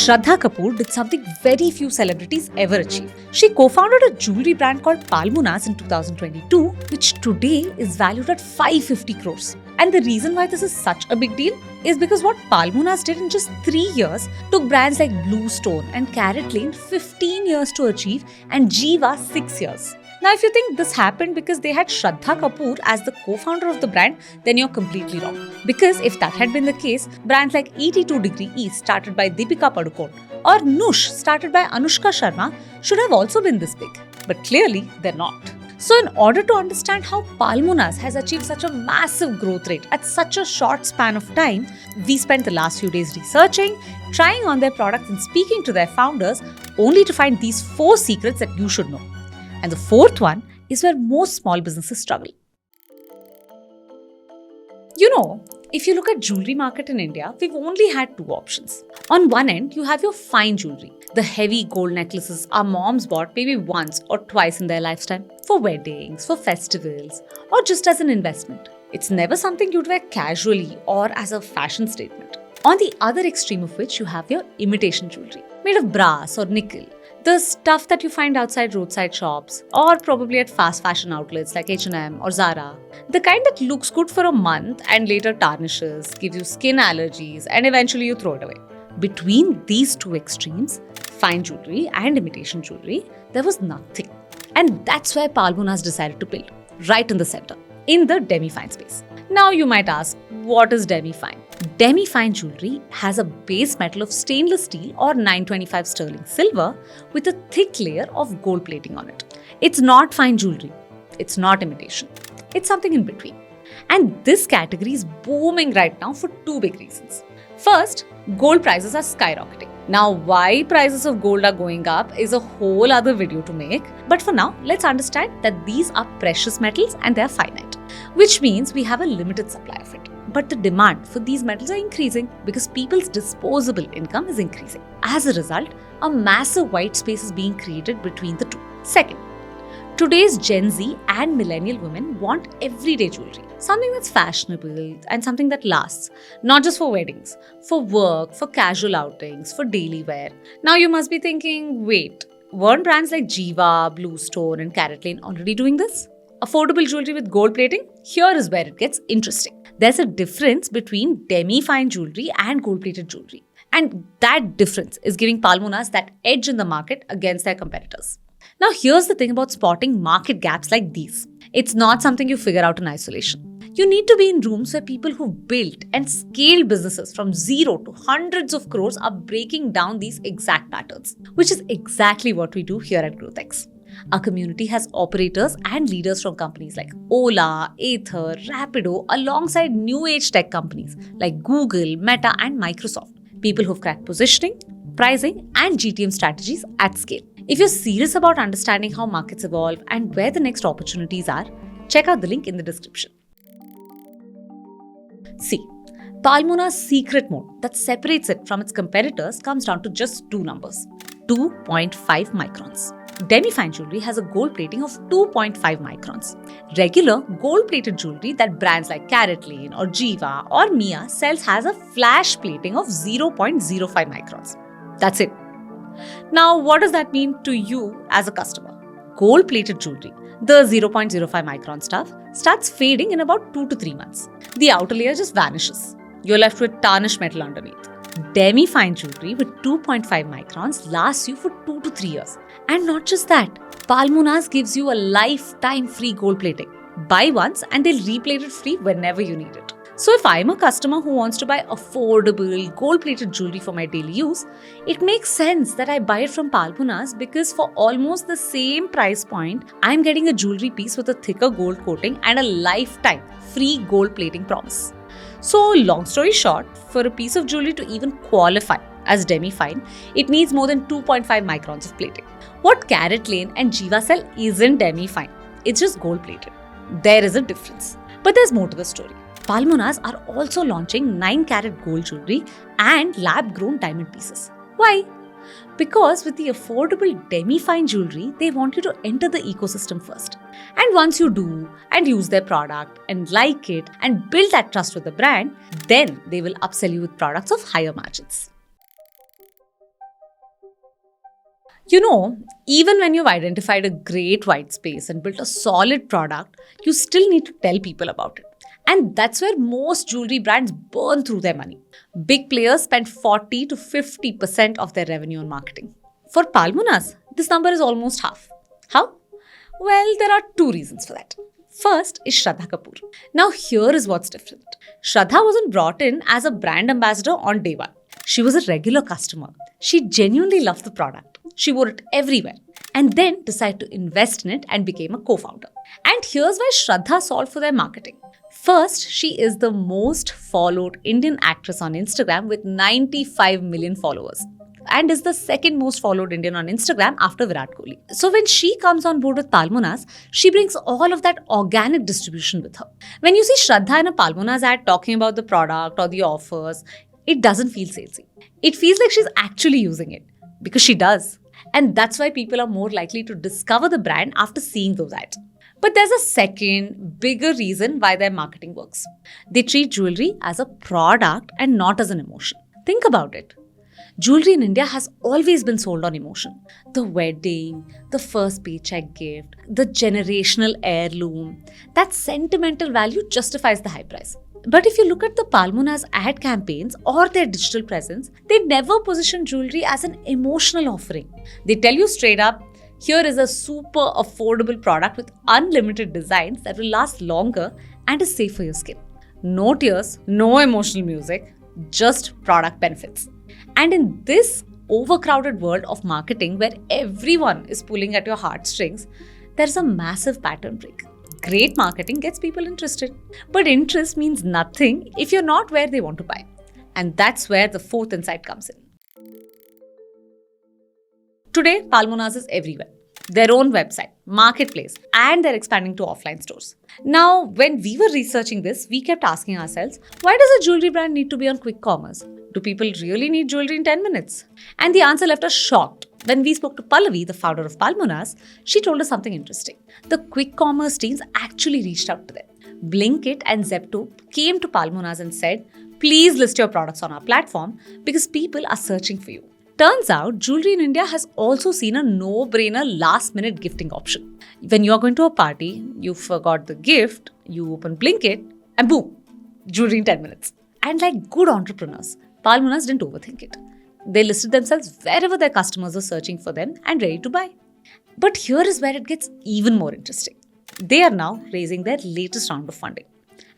Shradhha Kapoor did something very few celebrities ever achieve. She co-founded a jewelry brand called Palmunas in 2022, which today is valued at 550 crores. And the reason why this is such a big deal is because what Palmunas did in just 3 years took brands like Bluestone and CaratLane 15 years to achieve and Jiva 6 years. Now, if you think this happened because they had Shradhha Kapoor as the co-founder of the brand, then you're completely wrong. Because if that had been the case, brands like 82 Degree East started by Deepika Padukone or Noosh started by Anushka Sharma should have also been this big. But clearly, they're not. So in order to understand how Palmunas has achieved such a massive growth rate at such a short span of time, we spent the last few days researching, trying on their products and speaking to their founders only to find these 4 secrets that you should know. And the 4th one is where most small businesses struggle. If you look at jewelry market in India, we've only had 2 options. On one end, you have your fine jewelry, the heavy gold necklaces our moms bought maybe once or twice in their lifetime for weddings, for festivals, or just as an investment. It's never something you'd wear casually or as a fashion statement. On the other extreme of which, you have your imitation jewelry, made of brass or nickel. The stuff that you find outside roadside shops or probably at fast fashion outlets like H&M or Zara. The kind that looks good for a month and later tarnishes, gives you skin allergies and eventually you throw it away. Between these 2 extremes, fine jewelry and imitation jewelry, there was nothing. And that's where Palmunas decided to build, right in the center, in the Demi fine space. Now you might ask, what is Demi fine? Demi fine jewelry has a base metal of stainless steel or 925 sterling silver with a thick layer of gold plating on it. It's not fine jewelry. It's not imitation. It's something in between. And this category is booming right now for 2 big reasons. First, gold prices are skyrocketing. Now, why prices of gold are going up is a whole other video to make. But for now, let's understand that these are precious metals and they are finite, which means we have a limited supply of it. But the demand for these metals are increasing because people's disposable income is increasing. As a result, a massive white space is being created between the 2. Second, today's Gen Z and millennial women want everyday jewelry, something that's fashionable and something that lasts, not just for weddings, for work, for casual outings, for daily wear. Now you must be thinking, wait, weren't brands like Jiva, Bluestone and CaratLane already doing this? Affordable jewelry with gold plating? Here is where it gets interesting. There's a difference between demi-fine jewelry and gold-plated jewelry. And that difference is giving Palmunas that edge in the market against their competitors. Now here's the thing about spotting market gaps like these. It's not something you figure out in isolation. You need to be in rooms where people who've built and scaled businesses from 0 to hundreds of crores are breaking down these exact patterns, which is exactly what we do here at GrowthX. Our community has operators and leaders from companies like Ola, Ather, Rapido, alongside new age tech companies like Google, Meta, and Microsoft. People who've cracked positioning, pricing, and GTM strategies at scale. If you're serious about understanding how markets evolve and where the next opportunities are, check out the link in the description. See, Palmuna's secret mode that separates it from its competitors comes down to just 2 numbers: 2.5 microns. Demi-fine jewelry has a gold plating of 2.5 microns. Regular gold-plated jewelry that brands like CaratLane or Jiva or Mia sells has a flash plating of 0.05 microns. That's it. Now, what does that mean to you as a customer? Gold-plated jewelry, the 0.05 micron stuff, starts fading in about 2 to 3 months. The outer layer just vanishes. You're left with tarnished metal underneath. Demi-fine jewelry with 2.5 microns lasts you for 2 to 3 years. And not just that, Palmunas gives you a lifetime free gold plating. Buy once and they'll replate it free whenever you need it. So if I'm a customer who wants to buy affordable gold-plated jewelry for my daily use, it makes sense that I buy it from Palmunas because for almost the same price point, I'm getting a jewelry piece with a thicker gold coating and a lifetime free gold plating promise. So long story short, for a piece of jewelry to even qualify as demi-fine, it needs more than 2.5 microns of plating. What CaratLane and Jiva sell isn't demi-fine, it's just gold-plated. There is a difference. But there's more to the story. Palmunas are also launching 9-carat gold jewelry and lab-grown diamond pieces. Why? Because with the affordable demi-fine jewelry, they want you to enter the ecosystem first. And once you do and use their product and like it and build that trust with the brand, then they will upsell you with products of higher margins. You know, even when you've identified a great white space and built a solid product, you still need to tell people about it. And that's where most jewelry brands burn through their money. Big players spend 40 to 50% of their revenue on marketing. For Palmunas, this number is almost half. How? Well, there are two reasons for that. First is Shradha Kapoor. Now, here is what's different. Shradha wasn't brought in as a brand ambassador on day one. She was a regular customer. She genuinely loved the product. She wore it everywhere and then decided to invest in it and became a co-founder. And here's why Shradha solved for their marketing. First, she is the most followed Indian actress on Instagram with 95 million followers and is the second most followed Indian on Instagram after Virat Kohli. So when she comes on board with Palmunas, she brings all of that organic distribution with her. When you see Shradha in a Palmunas ad talking about the product or the offers, it doesn't feel salesy. It feels like she's actually using it because she does. And that's why people are more likely to discover the brand after seeing those ads. But there's a second, bigger reason why their marketing works. They treat jewelry as a product and not as an emotion. Think about it. Jewelry in India has always been sold on emotion. The wedding, the first paycheck gift, the generational heirloom. That sentimental value justifies the high price. But if you look at the Palmunas ad campaigns or their digital presence, they never position jewelry as an emotional offering. They tell you straight up, here is a super affordable product with unlimited designs that will last longer and is safe for your skin. No tears, no emotional music, just product benefits. And in this overcrowded world of marketing where everyone is pulling at your heartstrings, there's a massive pattern break. Great marketing gets people interested, but interest means nothing if you're not where they want to buy. And that's where the fourth insight comes in. Today, Palmunas is everywhere. Their own website, marketplace, and they're expanding to offline stores. Now, when we were researching this, we kept asking ourselves, why does a jewelry brand need to be on quick commerce? Do people really need jewelry in 10 minutes? And the answer left us shocked. When we spoke to Pallavi, the founder of Palmunas, she told us something interesting. The quick commerce teams actually reached out to them. Blinkit and Zepto came to Palmunas and said, please list your products on our platform because people are searching for you. Turns out, jewelry in India has also seen a no-brainer last-minute gifting option. When you're going to a party, you forgot the gift, you open Blinkit, and boom, jewelry in 10 minutes. And like good entrepreneurs, Palmunas didn't overthink it. They listed themselves wherever their customers were searching for them and ready to buy. But here is where it gets even more interesting. They are now raising their latest round of funding.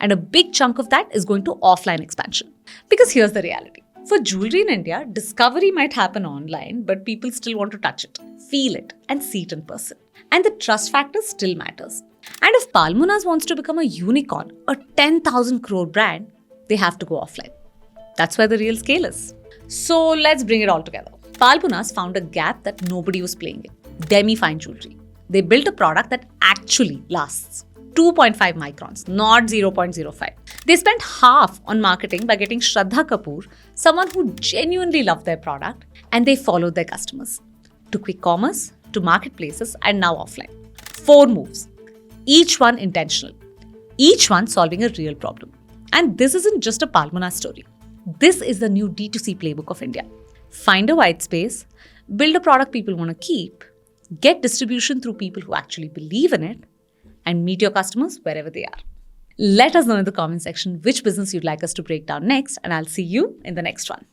And a big chunk of that is going to offline expansion. Because here's the reality. For jewelry in India, discovery might happen online, but people still want to touch it, feel it, and see it in person. And the trust factor still matters. And if Palmunas wants to become a unicorn, a 10,000 crore brand, they have to go offline. That's where the real scale is. So let's bring it all together. Palmunas found a gap that nobody was playing in. Demi fine jewelry. They built a product that actually lasts. 2.5 microns, not 0.05. They spent half on marketing by getting Shradha Kapoor, someone who genuinely loved their product, and they followed their customers. To quick commerce, to marketplaces, and now offline. 4 moves. Each one intentional. Each one solving a real problem. And this isn't just a Palmunas story. This is the new D2C Playbook of India. Find a white space, build a product people want to keep, get distribution through people who actually believe in it, and meet your customers wherever they are. Let us know in the comment section which business you'd like us to break down next, and I'll see you in the next one.